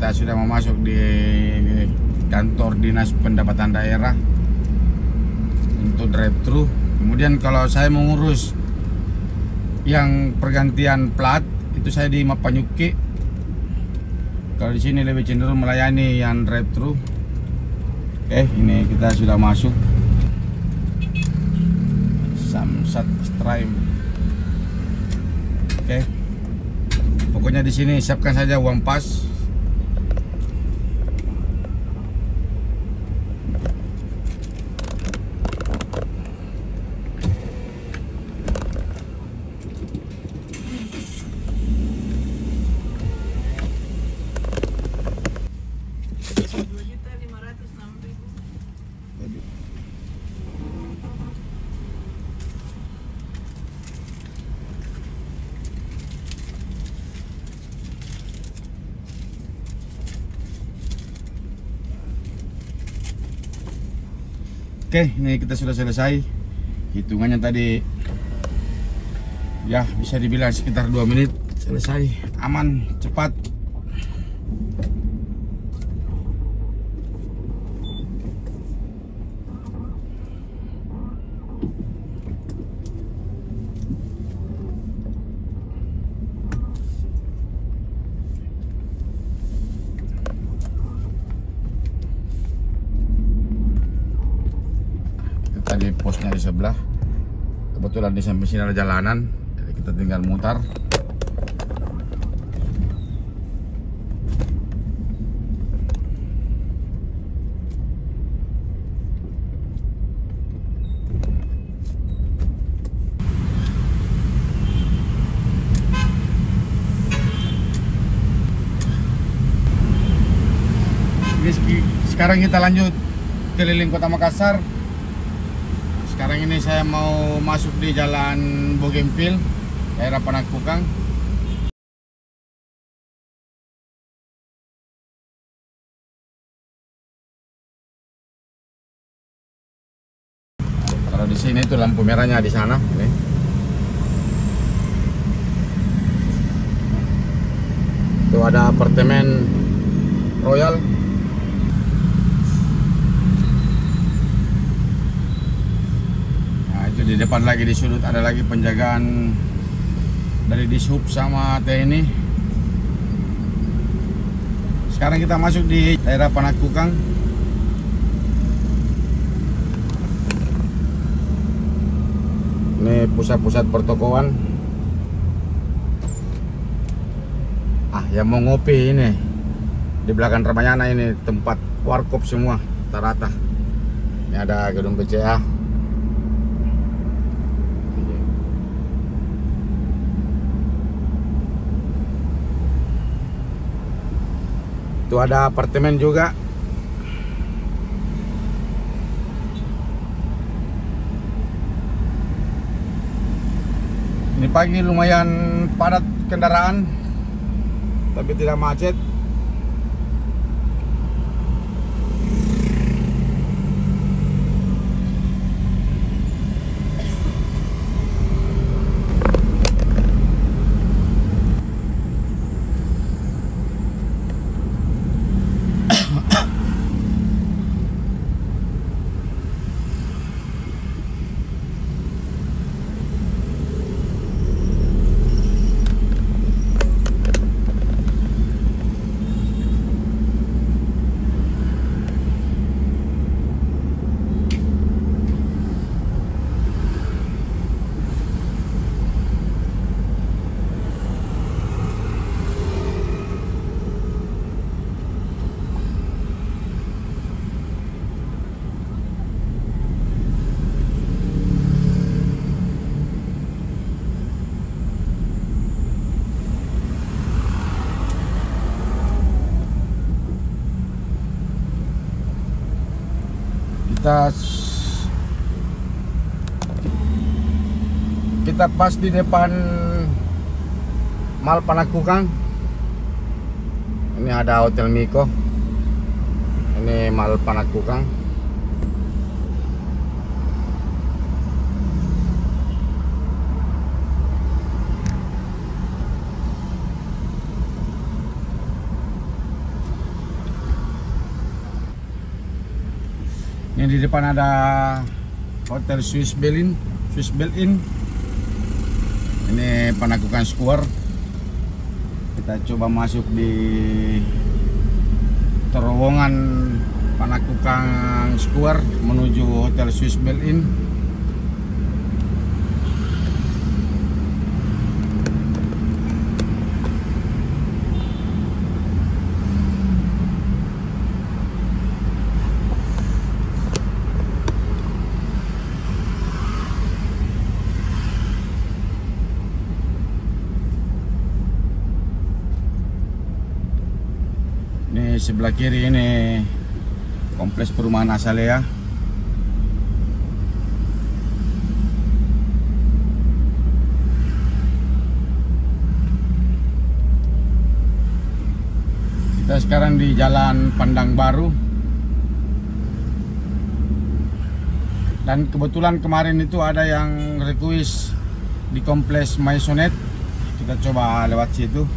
kita sudah mau masuk di kantor Dinas Pendapatan Daerah untuk drive-thru. Kemudian kalau saya mengurus yang pergantian plat itu saya di Mapanyuki. Kalau di sini lebih cenderung melayani yang drive-thru. Oke, ini kita sudah masuk. Samsat Stream. Oke. Pokoknya di sini siapkan saja uang pas. Oke, ini kita sudah selesai. Hitungannya tadi ya bisa dibilang sekitar 2 menit selesai, aman, cepat. Tadi posnya di sebelah, kebetulan di samping sini ada jalanan, jadi kita tinggal mutar. Sekarang kita lanjut keliling Kota Makassar. Sekarang ini saya mau masuk di Jalan Bougainville, daerah Panakukang. Kalau di sini itu lampu merahnya di sana. Ini. Itu ada apartemen Royal. Di depan lagi di sudut ada lagi penjagaan dari Dishub sama TNI. Sekarang kita masuk di daerah Panakukang. Ini pusat-pusat pertokoan. Yang mau ngopi ini di belakang Ramayana, ini tempat warkop semua rata-rata. Ini ada gedung BCA. Itu ada apartemen juga. Ini pagi lumayan padat kendaraan, tapi tidak macet. Kita pas di depan Mall Panakukang. Ini ada Hotel Miko. Ini Mall Panakukang. Ini di depan ada Hotel Swiss Berlin. Ini Panakukang Square. Kita coba masuk di terowongan Panakukang Square menuju Hotel Swiss Berlin. Ini sebelah kiri ini kompleks perumahan Azalea. Kita sekarang di Jalan Pandang Baru. Dan kebetulan kemarin itu ada yang request di kompleks Maisonette. Kita coba lewat situ.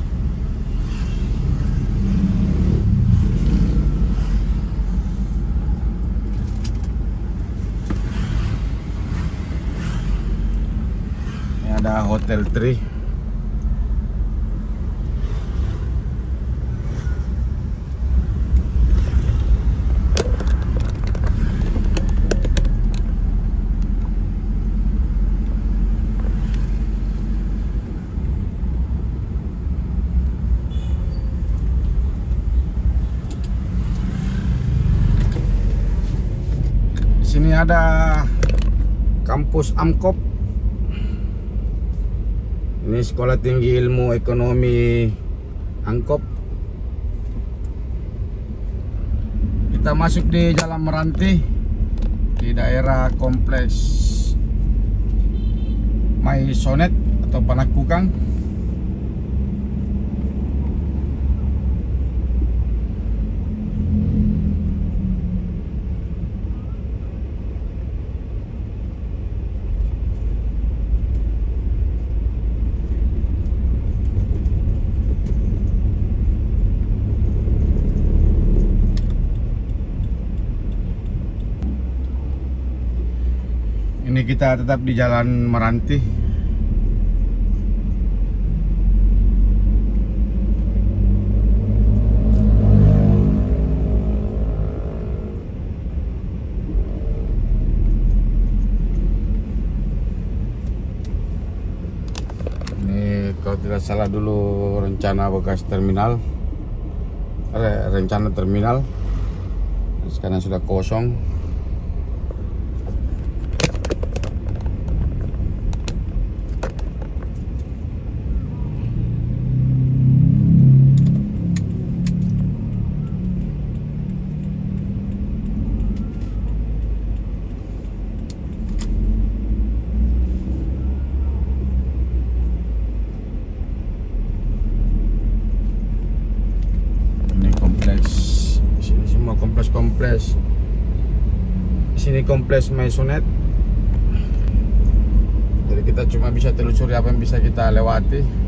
Ada Hotel Tree. Di sini ada kampus Amkop. Ini Sekolah Tinggi Ilmu Ekonomi Angkop. Kita masuk di Jalan Meranti di daerah kompleks Maisonette atau Panakukang. Ini kita tetap di Jalan Meranti. Ini kalau tidak salah dulu rencana bekas terminal, rencana terminal. Sekarang sudah kosong. Kompleks sini kompleks Maisonette. Jadi kita cuma bisa telusuri apa yang bisa kita lewati.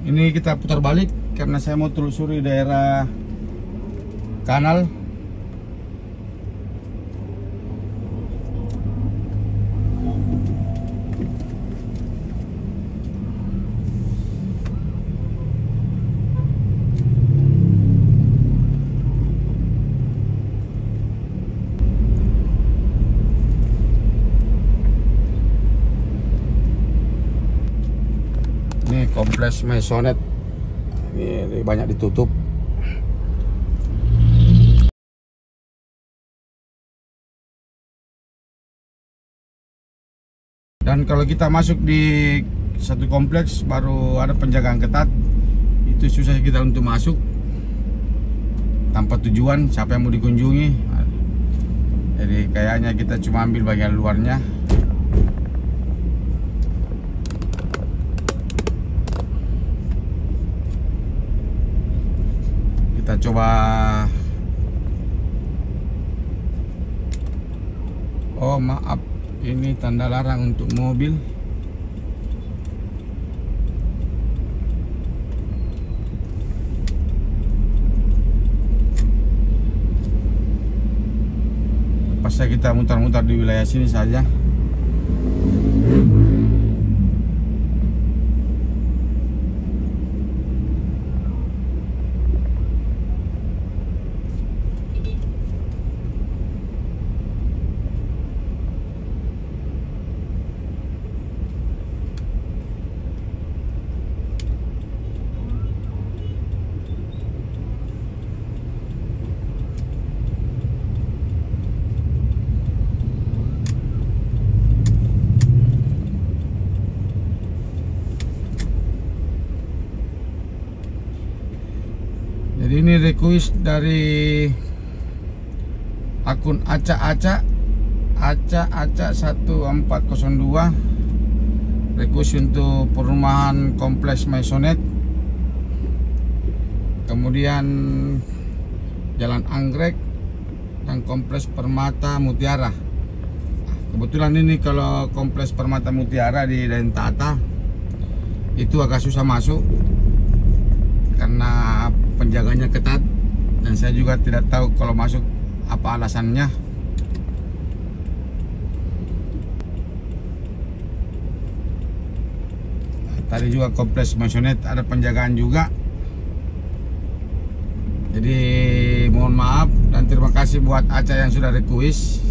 Ini kita putar balik karena saya mau telusuri daerah kanal. Ini kompleks Maisonette. Ini banyak ditutup. Dan kalau kita masuk di satu kompleks baru ada penjagaan ketat, itu susah kita untuk masuk tanpa tujuan siapa yang mau dikunjungi. Jadi kayaknya kita cuma ambil bagian luarnya. Kita coba. Oh maaf, ini tanda larang untuk mobil. Pasnya kita mutar-mutar di wilayah sini saja. Jadi ini request dari akun Aca 1402, request untuk perumahan kompleks Maisonette, kemudian Jalan Anggrek dan kompleks Permata Mutiara. Kebetulan ini kalau kompleks Permata Mutiara di Dentata itu agak susah masuk karena penjaganya ketat, dan saya juga tidak tahu kalau masuk apa alasannya. Tadi juga kompleks Maisonette ada penjagaan juga. Jadi mohon maaf dan terima kasih buat Aca yang sudah request.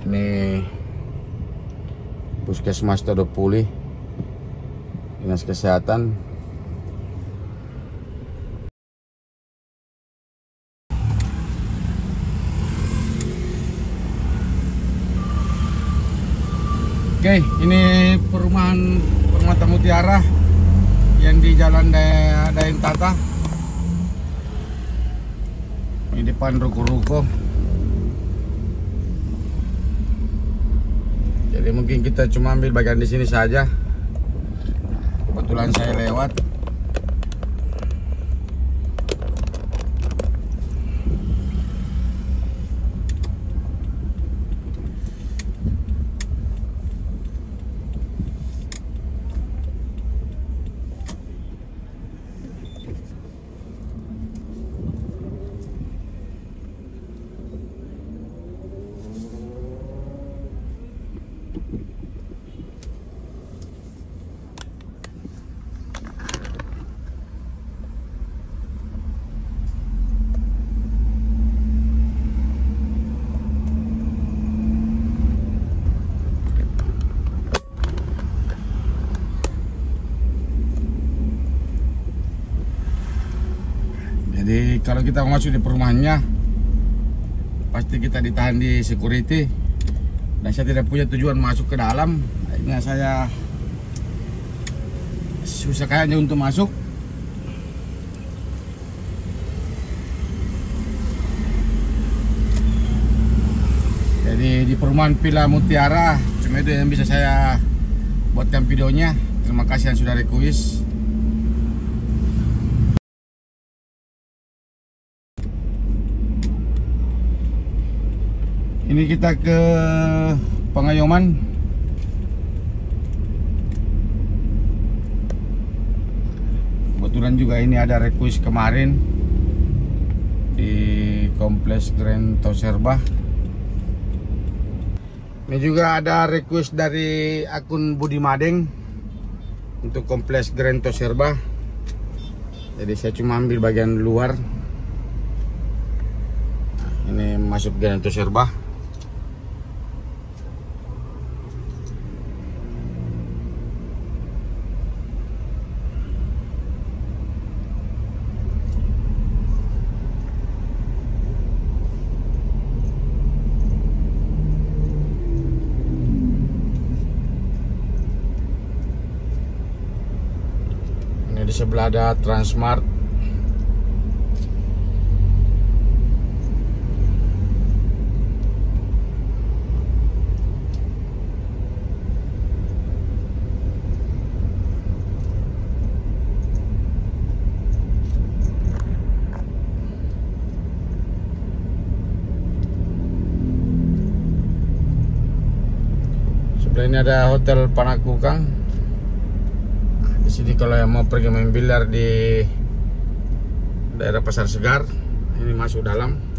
Ini puskesmas Todopuli, dinas kesehatan. Oke, ini perumahan Permata Mutiara yang di Jalan Dentata. Ini depan ruko-ruko. Jadi mungkin kita cuma ambil bagian di sini saja. Kebetulan saya lewat. Jadi kalau kita mau masuk di perumahannya, pasti kita ditahan di security. Dan saya tidak punya tujuan masuk ke dalam. Akhirnya saya susah kayaknya untuk masuk. Jadi di perumahan Villa Mutiara, cuma itu yang bisa saya buatkan videonya. Terima kasih yang sudah request. Ini kita ke Pengayoman. Kebetulan juga ini ada request kemarin di Kompleks Grand Toserba. Ini juga ada request dari akun Budi Madeng untuk kompleks Grand Toserba. Jadi saya cuma ambil bagian luar. Nah, ini masuk Grand Toserba. Di sebelah ada Transmart. Sebelah ini ada Hotel Panakukang. Di sini kalau yang mau pergi main biliar di daerah Pasar Segar, ini masuk dalam.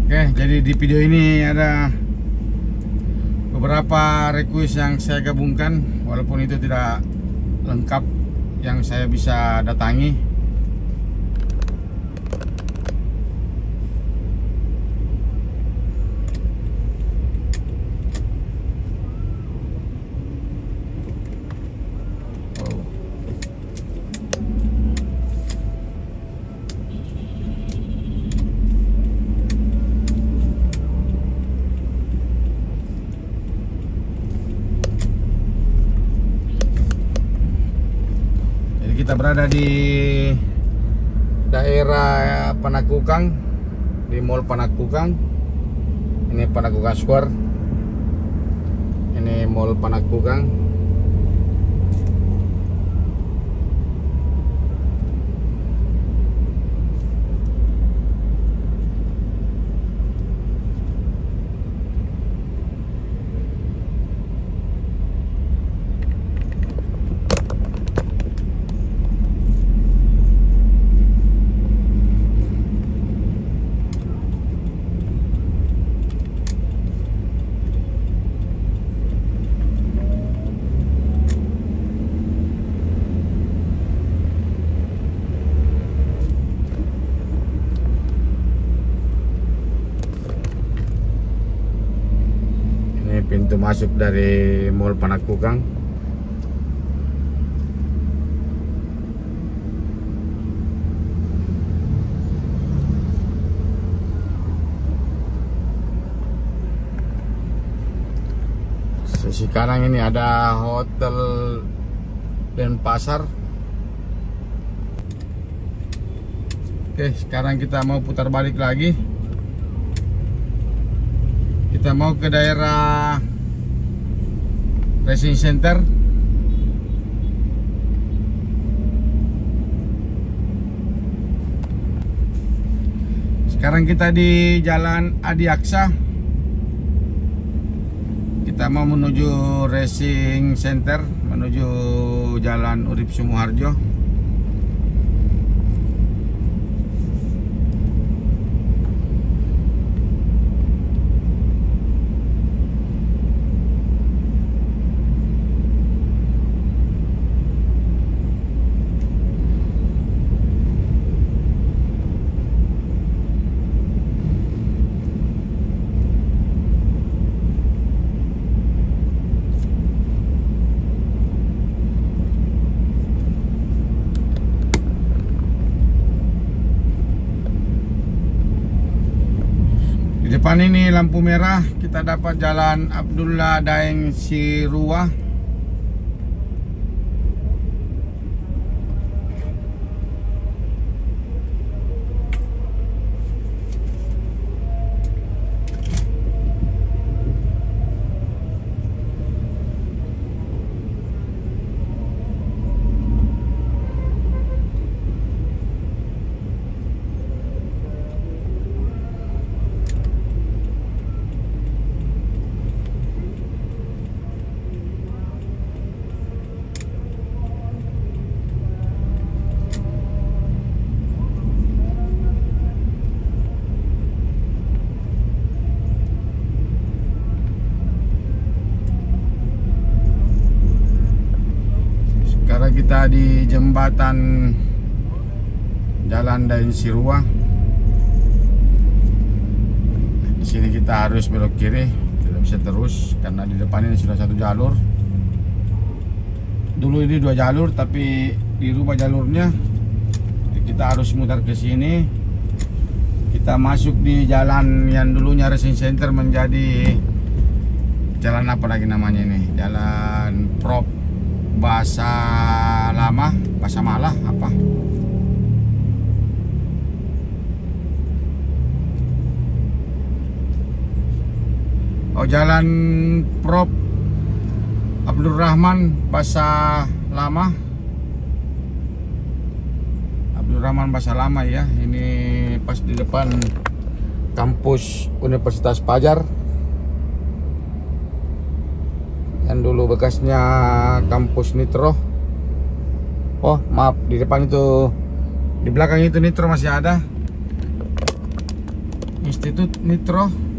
Oke, jadi di video ini ada beberapa request yang saya gabungkan, walaupun itu tidak lengkap yang saya bisa datangi. Kita berada di daerah Panakukang, di Mall Panakukang. Ini Panakukang Square. Ini Mall Panakukang. Pintu masuk dari Mall Panakukang. Sisi kanan ini ada Hotel Denpasar. Oke, sekarang kita mau putar balik lagi. Kita mau ke daerah Racing Center. Sekarang kita di Jalan Adiaksa. Kita mau menuju Racing Center, menuju Jalan Urip Sumoharjo. Di depan ini lampu merah, kita dapat Jalan Abdullah Daeng Sirua. Sekarang kita di jembatan Jalan Dain Sirua. Di sini kita harus belok kiri, tidak bisa terus karena di depan ini sudah satu jalur. Dulu ini 2 jalur, tapi dirubah jalurnya. Kita harus mutar ke sini. Kita masuk di jalan yang dulunya Racing Center menjadi jalan apa lagi namanya ini? Jalan Prop Bahasa Lama, Bahasa Malah apa? Oh, Jalan Prop Abdul Rahman Bahasa Lama. Abdul Rahman Bahasa Lama ya. Ini pas di depan kampus Universitas Padjar. Yang dulu bekasnya kampus Nitro. Oh, maaf, di depan itu, di belakang itu Nitro masih ada. Institut Nitro.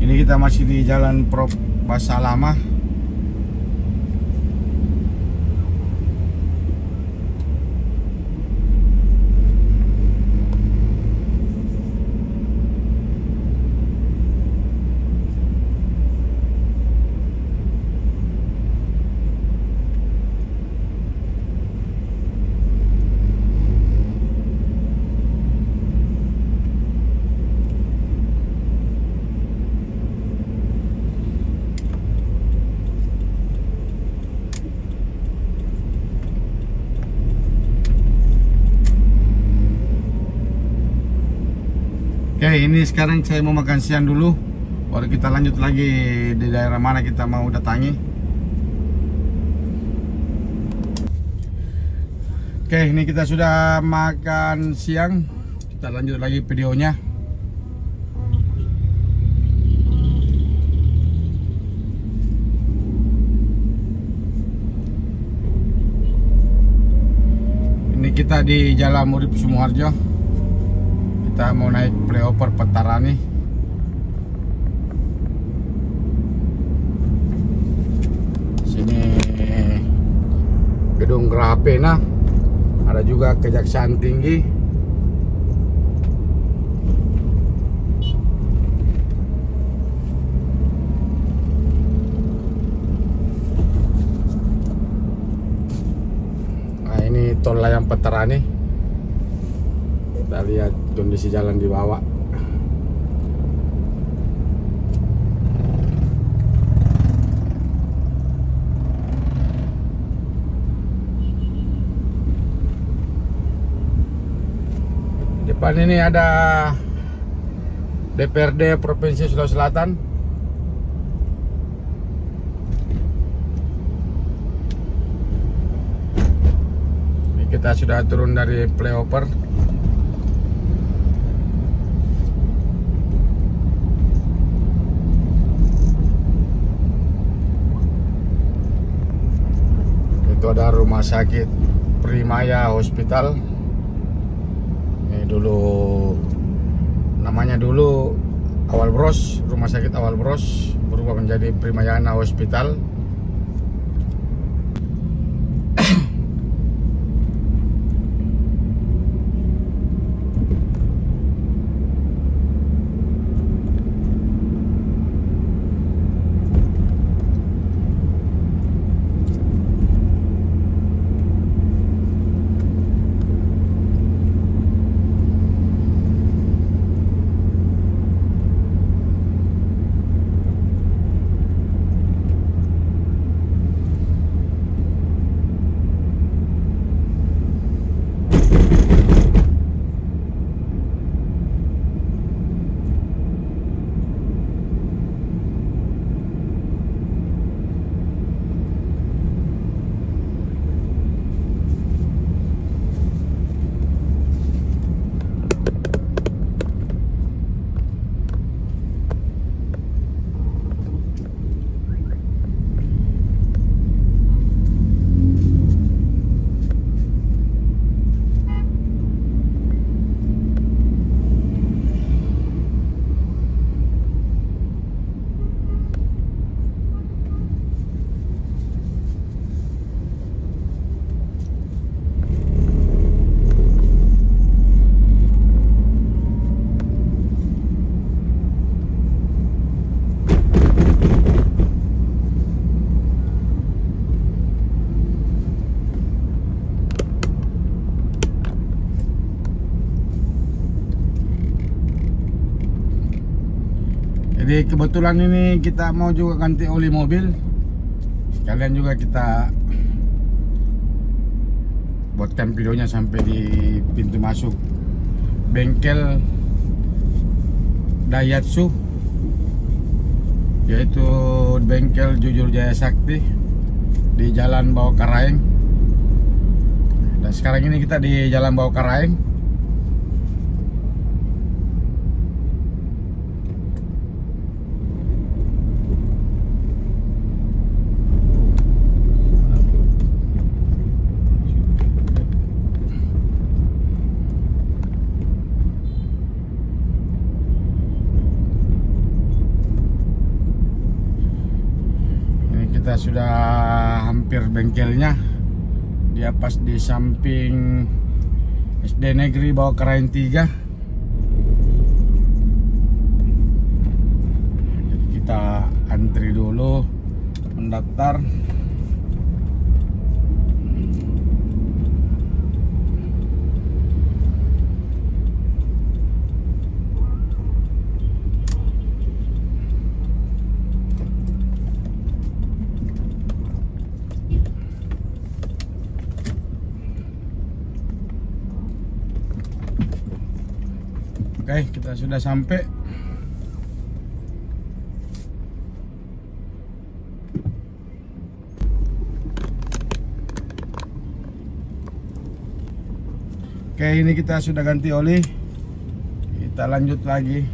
Ini kita masih di Jalan Prop Bahasa Lama. Oke, ini sekarang saya mau makan siang dulu. Baru kita lanjut lagi di daerah mana kita mau datangi. Oke, ini kita sudah makan siang. Kita lanjut lagi videonya. Ini kita di Jalan Urip Sumoharjo. Kita mau naik flyover Petarani. Sini gedung Geraha Pena, ada juga Kejaksaan Tinggi. Nah, ini tol layang Petarani. Kita lihat kondisi jalan di bawah. Depan ini ada DPRD Provinsi Sulawesi Selatan. Ini kita sudah turun dari flyover. Itu ada rumah sakit Primaya Hospital. Ini dulu namanya dulu Awal Bros, rumah sakit Awal Bros, berubah menjadi Primayana Hospital. Jadi kebetulan ini kita mau juga ganti oli mobil. Sekalian juga kita buatkan videonya sampai di pintu masuk bengkel Daihatsu, yaitu bengkel Jujur Jaya Sakti di Jalan Bawakaraeng. Dan sekarang ini kita di Jalan Bawakaraeng. Kita sudah hampir bengkelnya. Dia pas di samping SD Negeri Bawakaraeng 3. Jadi kita antri dulu mendaftar. Oke, kita sudah sampai. Oke, ini kita sudah ganti oli. Kita lanjut lagi.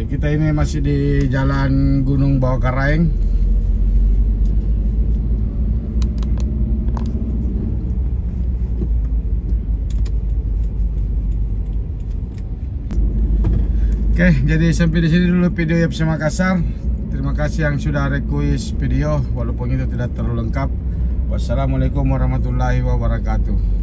Kita ini masih di Jalan Gunung Bawakaraeng. Oke, jadi sampai di sini dulu video YPC Makassar. Terima kasih yang sudah request video, walaupun itu tidak terlalu lengkap. Wassalamualaikum warahmatullahi wabarakatuh.